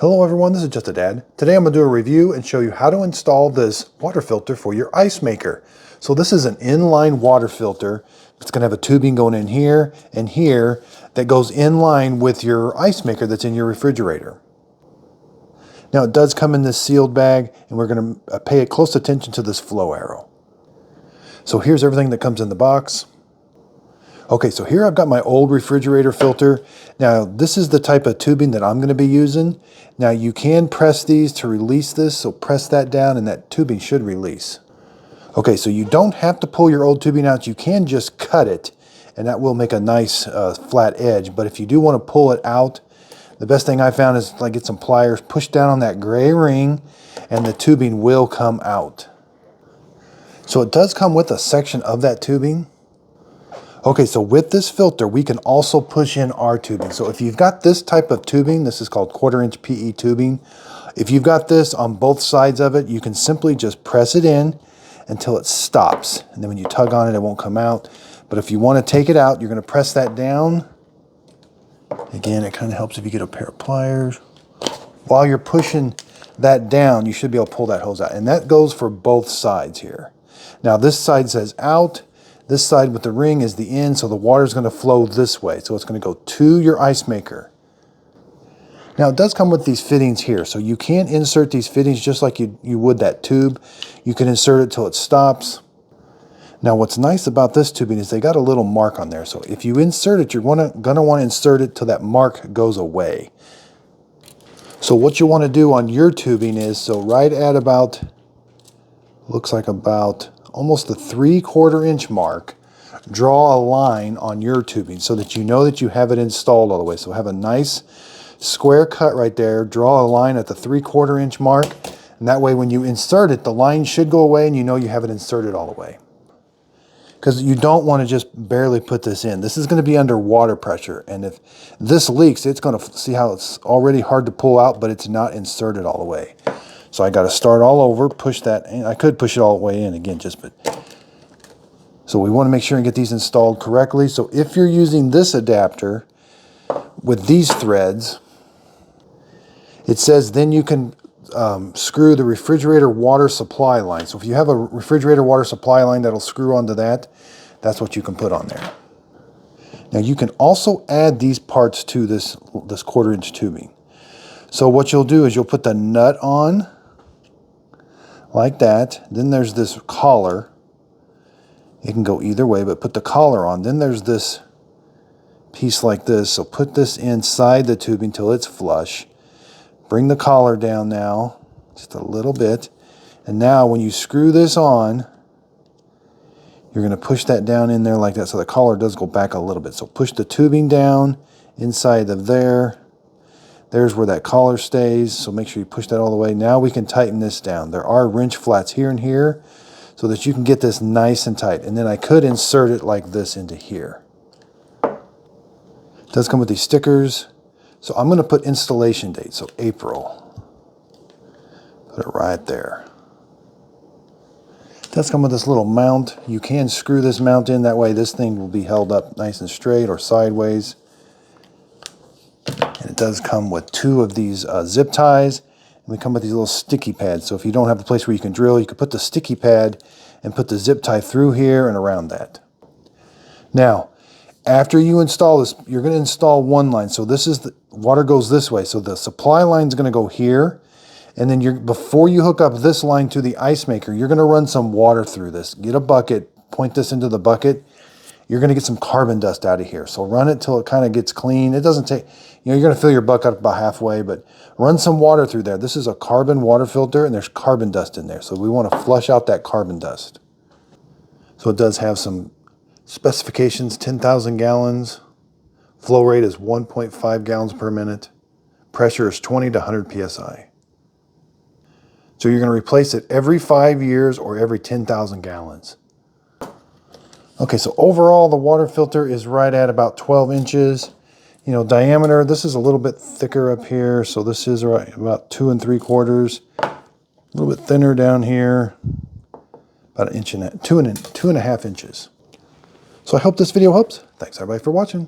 Hello everyone, this is Just a Dad. Today I'm going to do a review and show you how to install this water filter for your ice maker. So this is an inline water filter. It's going to have a tubing going in here and here that goes in line with your ice maker that's in your refrigerator. Now it does come in this sealed bag, and we're going to pay close attention to this flow arrow. So here's everything that comes in the box. Okay, so here I've got my old refrigerator filter. Now this is the type of tubing that I'm going to be using. Now you can press these to release this, so press that down and that tubing should release. Okay, so you don't have to pull your old tubing out. You can just cut it, and that will make a nice flat edge. But if you do want to pull it out, the best thing I found is like get some pliers, push down on that gray ring, and the tubing will come out. So it does come with a section of that tubing. Okay, so with this filter, we can also push in our tubing. So if you've got this type of tubing, this is called 1/4 inch PE tubing. If you've got this on both sides of it, you can simply just press it in until it stops. And then when you tug on it, it won't come out. But if you want to take it out, you're going to press that down. Again, it kind of helps if you get a pair of pliers. While you're pushing that down, you should be able to pull that hose out. And that goes for both sides here. Now this side says out. This side with the ring is the in, so the water is going to flow this way. So it's going to go to your ice maker. Now it does come with these fittings here, so you can insert these fittings just like you would that tube. You can insert it till it stops. Now what's nice about this tubing is they got a little mark on there. So if you insert it, you're going to want to insert it till that mark goes away. So what you want to do on your tubing is, so right at about, looks like about almost the 3/4 inch mark, draw a line on your tubing so that you know that you have it installed all the way. So have a nice square cut right there, draw a line at the 3/4 inch mark, and that way when you insert it, the line should go away and you know you have it inserted all the way. Because you don't want to just barely put this in. This is going to be under water pressure, and if this leaks, it's going to see how it's already hard to pull out, but it's not inserted all the way. So I got to start all over, push that in. I could push it all the way in again, but so we want to make sure and get these installed correctly. So if you're using this adapter with these threads, it says then you can screw the refrigerator water supply line. So if you have a refrigerator water supply line that'll screw onto that, that's what you can put on there. Now you can also add these parts to this 1/4 inch tubing. So what you'll do is you'll put the nut on like that. Then there's this collar. It can go either way, but put the collar on. Then there's this piece like this. So put this inside the tubing till it's flush. Bring the collar down now, just a little bit. And now when you screw this on, you're going to push that down in there like that. So the collar does go back a little bit. So push the tubing down inside of there. There's where that collar stays, so make sure you push that all the way. Now we can tighten this down. There are wrench flats here and here so that you can get this nice and tight. And then I could insert it like this into here. It does come with these stickers. So I'm going to put installation date, so April. Put it right there. It does come with this little mount. You can screw this mount in, that way this thing will be held up nice and straight or sideways. And it does come with 2 of these zip ties, and we come with these little sticky pads. So if you don't have a place where you can drill, you can put the sticky pad and put the zip tie through here and around that. Now, after you install this, you're going to install one line. So this is the water goes this way. So the supply line is going to go here, and then before you hook up this line to the ice maker, you're going to run some water through this. Get a bucket, point this into the bucket. You're going to get some carbon dust out of here. So run it till it kind of gets clean. It doesn't take, you're going to fill your bucket up about halfway, but run some water through there. This is a carbon water filter, and there's carbon dust in there. So we want to flush out that carbon dust. So it does have some specifications, 10,000 gallons. Flow rate is 1.5 gallons per minute. Pressure is 20 to 100 PSI. So you're going to replace it every 5 years or every 10,000 gallons. Okay, so overall the water filter is right at about 12 inches. You know, diameter, this is a little bit thicker up here, so this is right about 2 3/4. A little bit thinner down here, about 1 inch and 2.5 inches. So I hope this video helps. Thanks everybody for watching.